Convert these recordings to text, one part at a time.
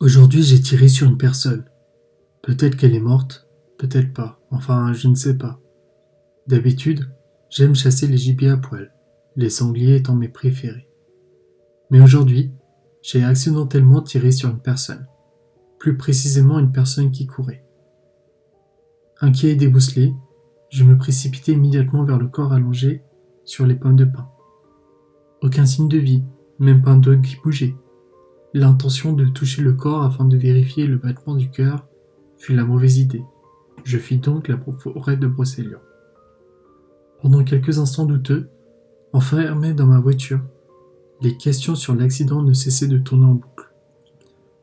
Aujourd'hui, j'ai tiré sur une personne. Peut-être qu'elle est morte, peut-être pas. Enfin, je ne sais pas. D'habitude, j'aime chasser les gibiers à poil, les sangliers étant mes préférés. Mais aujourd'hui, j'ai accidentellement tiré sur une personne. Plus précisément une personne qui courait. Inquiet et débousselé, je me précipitai immédiatement vers le corps allongé sur les pommes de pin. Aucun signe de vie, même pas un doigt qui bougeait. L'intention de toucher le corps afin de vérifier le battement du cœur fut la mauvaise idée. Je fis donc la forêt de Brocéliande. Pendant quelques instants douteux, enfermé dans ma voiture, les questions sur l'accident ne cessaient de tourner en boucle.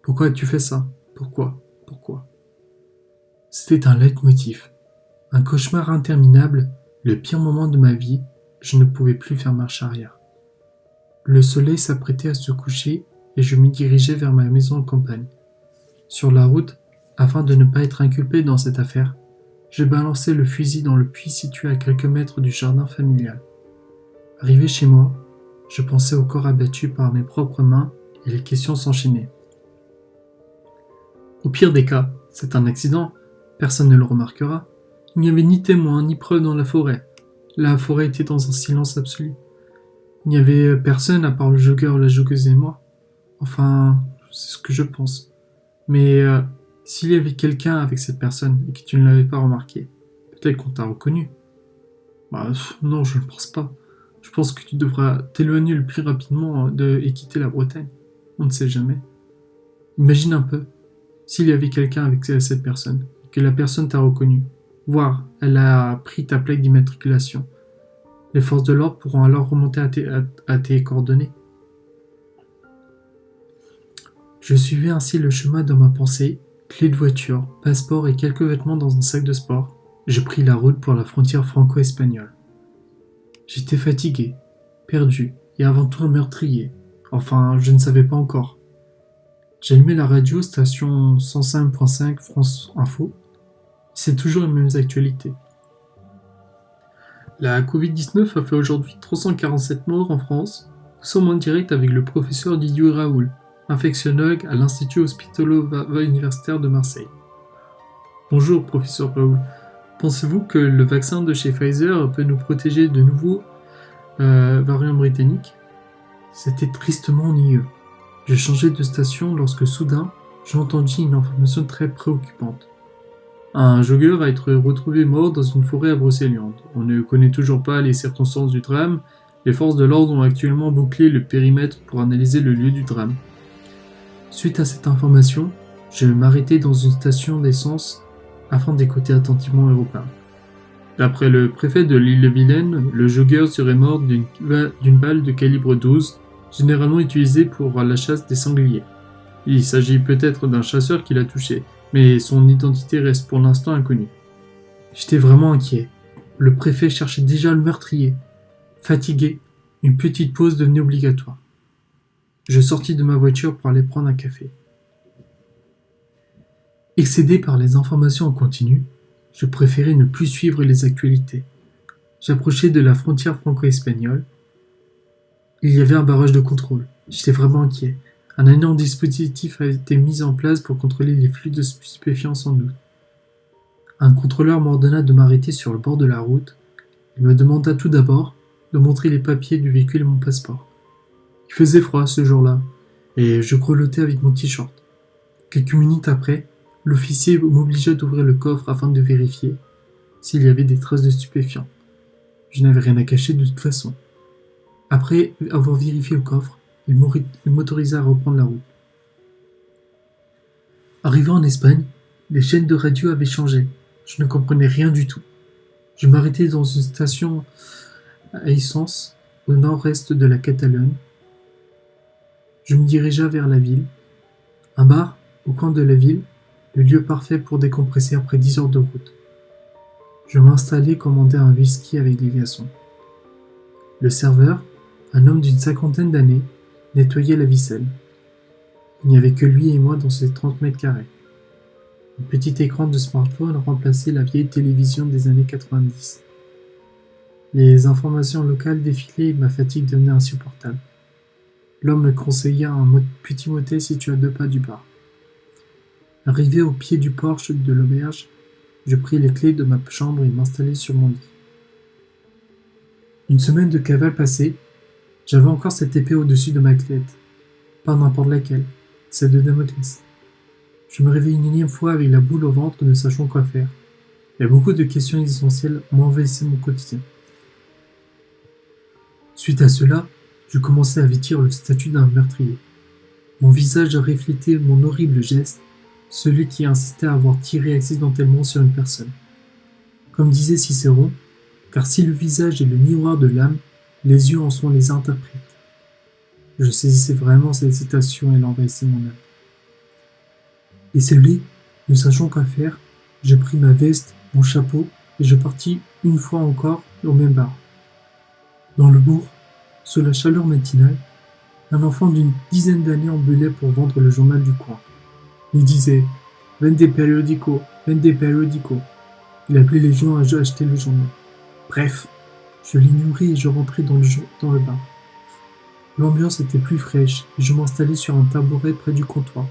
Pourquoi as-tu fait ça? Pourquoi? Pourquoi? C'était un leitmotiv. Un cauchemar interminable, le pire moment de ma vie, je ne pouvais plus faire marche arrière. Le soleil s'apprêtait à se coucher et je m'y dirigeais vers ma maison en campagne. Sur la route, afin de ne pas être inculpé dans cette affaire, je balançai le fusil dans le puits situé à quelques mètres du jardin familial. Arrivé chez moi, je pensais au corps abattu par mes propres mains et les questions s'enchaînaient. Au pire des cas, c'est un accident, personne ne le remarquera. Il n'y avait ni témoin ni preuve dans la forêt. La forêt était dans un silence absolu. Il n'y avait personne à part le jogueur, la joggeuse et moi. Enfin, c'est ce que je pense. Mais s'il y avait quelqu'un avec cette personne et que tu ne l'avais pas remarqué, peut-être qu'on t'a reconnu. Non, je ne pense pas. Je pense que tu devras t'éloigner le plus rapidement et quitter la Bretagne. On ne sait jamais. Imagine un peu, s'il y avait quelqu'un avec cette personne, et que la personne t'a reconnu, voire elle a pris ta plaque d'immatriculation. Les forces de l'ordre pourront alors remonter à tes coordonnées. Je suivais ainsi le chemin dans ma pensée, clé de voiture, passeport et quelques vêtements dans un sac de sport. Je pris la route pour la frontière franco-espagnole. J'étais fatigué, perdu et avant tout meurtrier. Enfin, je ne savais pas encore. J'allumai la radio station 105.5 France Info. C'est toujours les mêmes actualités. La Covid-19 a fait aujourd'hui 347 morts en France. Nous sommes en direct avec le professeur Didier Raoul, infectiologue à l'Institut hospitalo-universitaire de Marseille. Bonjour, professeur Raoul. Pensez-vous que le vaccin de chez Pfizer peut nous protéger de nouveaux variants britanniques? C'était tristement ennuyeux. Je changeais de station lorsque soudain, j'entendis une information très préoccupante. Un jogger a été retrouvé mort dans une forêt à Brocéliande. On ne connaît toujours pas les circonstances du drame. Les forces de l'ordre ont actuellement bouclé le périmètre pour analyser le lieu du drame. Suite à cette information, je m'arrêtai dans une station d'essence afin d'écouter attentivement Europa. D'après le préfet de l'Île-et-Vilaine, le jogger serait mort d'une balle de calibre 12, généralement utilisée pour la chasse des sangliers. Il s'agit peut-être d'un chasseur qui l'a touché, mais son identité reste pour l'instant inconnue. J'étais vraiment inquiet. Le préfet cherchait déjà le meurtrier. Fatigué, une petite pause devenait obligatoire. Je sortis de ma voiture pour aller prendre un café. Excédé par les informations en continu, je préférais ne plus suivre les actualités. J'approchais de la frontière franco-espagnole. Il y avait un barrage de contrôle. J'étais vraiment inquiet. Un énorme dispositif a été mis en place pour contrôler les flux de stupéfiants sans doute. Un contrôleur m'ordonna de m'arrêter sur le bord de la route. Il me demanda tout d'abord de montrer les papiers du véhicule et mon passeport. Il faisait froid ce jour-là, et je grelottais avec mon t-shirt. Quelques minutes après, l'officier m'obligea d'ouvrir le coffre afin de vérifier s'il y avait des traces de stupéfiants. Je n'avais rien à cacher de toute façon. Après avoir vérifié le coffre, il m'autorisa à reprendre la route. Arrivé en Espagne, les chaînes de radio avaient changé. Je ne comprenais rien du tout. Je m'arrêtai dans une station à essence au nord-est de la Catalogne. Je me dirigea vers la ville. Un bar, au coin de la ville, le lieu parfait pour décompresser après 10 heures de route. Je m'installai et commandai un whisky avec des glaçons. Le serveur, un homme d'une 50aine d'années, nettoyait la vaisselle. Il n'y avait que lui et moi dans ces 30 mètres carrés. Un petit écran de smartphone remplaçait la vieille télévision des années 90. Les informations locales défilaient et ma fatigue devenait insupportable. L'homme me conseilla un petit motel situé à 2 pas du bar. Arrivé au pied du porche de l'auberge, je pris les clés de ma chambre et m'installai sur mon lit. Une semaine de cavale passée, j'avais encore cette épée au-dessus de ma tête. Pas n'importe laquelle, celle de Damoclès. Je me réveillais une énième fois avec la boule au ventre, ne sachant quoi faire. Et beaucoup de questions existentielles m'envahissaient mon quotidien. Suite à cela, je commençais à vêtir le statut d'un meurtrier. Mon visage reflétait mon horrible geste, celui qui insistait à avoir tiré accidentellement sur une personne. Comme disait Cicéron, car si le visage est le miroir de l'âme, les yeux en sont les interprètes. Je saisissais vraiment cette citation et l'envahissait mon âme. Esselé, ne sachant quoi faire, je pris ma veste, mon chapeau, et je partis une fois encore au même bar. Dans le bourg, sous la chaleur matinale, un enfant d'une dizaine d'années ambulait pour vendre le journal du coin. Il disait « Vende periodico, vende periodico ». Il appelait les gens à acheter le journal. Bref, je l'ignorais et je rentrais dans le bar. L'ambiance était plus fraîche et je m'installais sur un tabouret près du comptoir.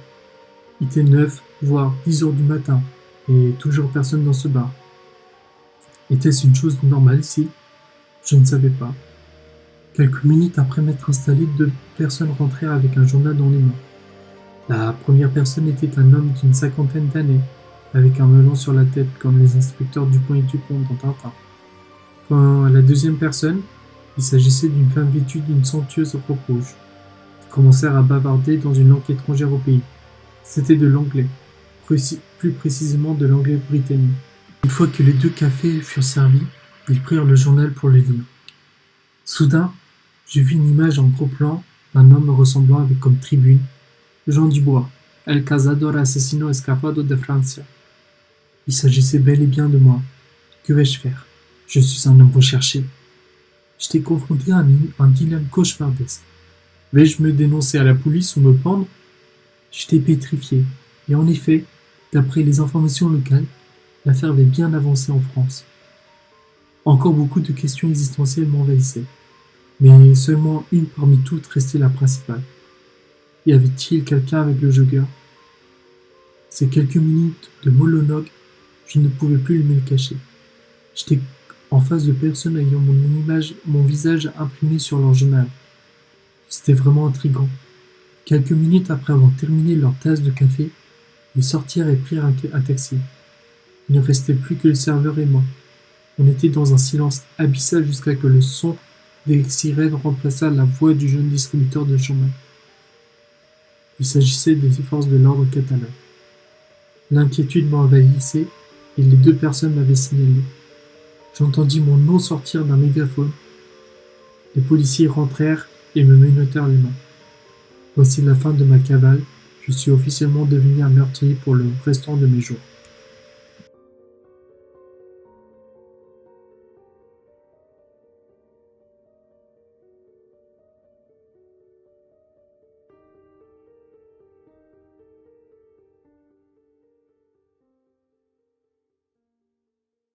Il était 9, voire 10 heures du matin, et toujours personne dans ce bar. Était-ce une chose normale ici? Je ne savais pas. Quelques minutes après m'être installé, 2 personnes rentrèrent avec un journal dans les mains. La première personne était un homme d'une 50aine d'années, avec un melon sur la tête comme les inspecteurs Dupont et Dupont dans Tintin. Quant à la deuxième personne, il s'agissait d'une femme vêtue d'une somptueuse robe rouge. Ils commencèrent à bavarder dans une langue étrangère au pays. C'était de l'anglais, plus précisément de l'anglais britannique. Une fois que les 2 cafés furent servis, ils prirent le journal pour le lire. Soudain, je vis une image en gros plan d'un homme ressemblant avec comme tribune Jean Dubois, El cazador asesino escapado de Francia. Il s'agissait bel et bien de moi. Que vais-je faire? Je suis un homme recherché. J'étais confronté à un dilemme cauchemardesque. Vais-je me dénoncer à la police ou me pendre? J'étais pétrifié, et en effet, d'après les informations locales, l'affaire avait bien avancé en France. Encore beaucoup de questions existentielles m'envahissaient, mais seulement une parmi toutes restait la principale. Y avait-il quelqu'un avec le jogger? Ces quelques minutes de monologue, je ne pouvais plus me le cacher. J'étais en face de personnes ayant mon visage imprimé sur leur journal. C'était vraiment intriguant. Quelques minutes après avoir terminé leur tasse de café, ils sortirent et prirent un taxi. Il ne restait plus que le serveur et moi. On était dans un silence abyssal jusqu'à que le son des sirènes remplaça la voix du jeune distributeur de journal. Il s'agissait des forces de l'ordre catalan. L'inquiétude m'envahissait et les 2 personnes m'avaient signalé. J'entendis mon nom sortir d'un mégaphone. Les policiers rentrèrent et me menottèrent les mains. Voici la fin de ma cavale. Je suis officiellement devenu un meurtrier pour le restant de mes jours.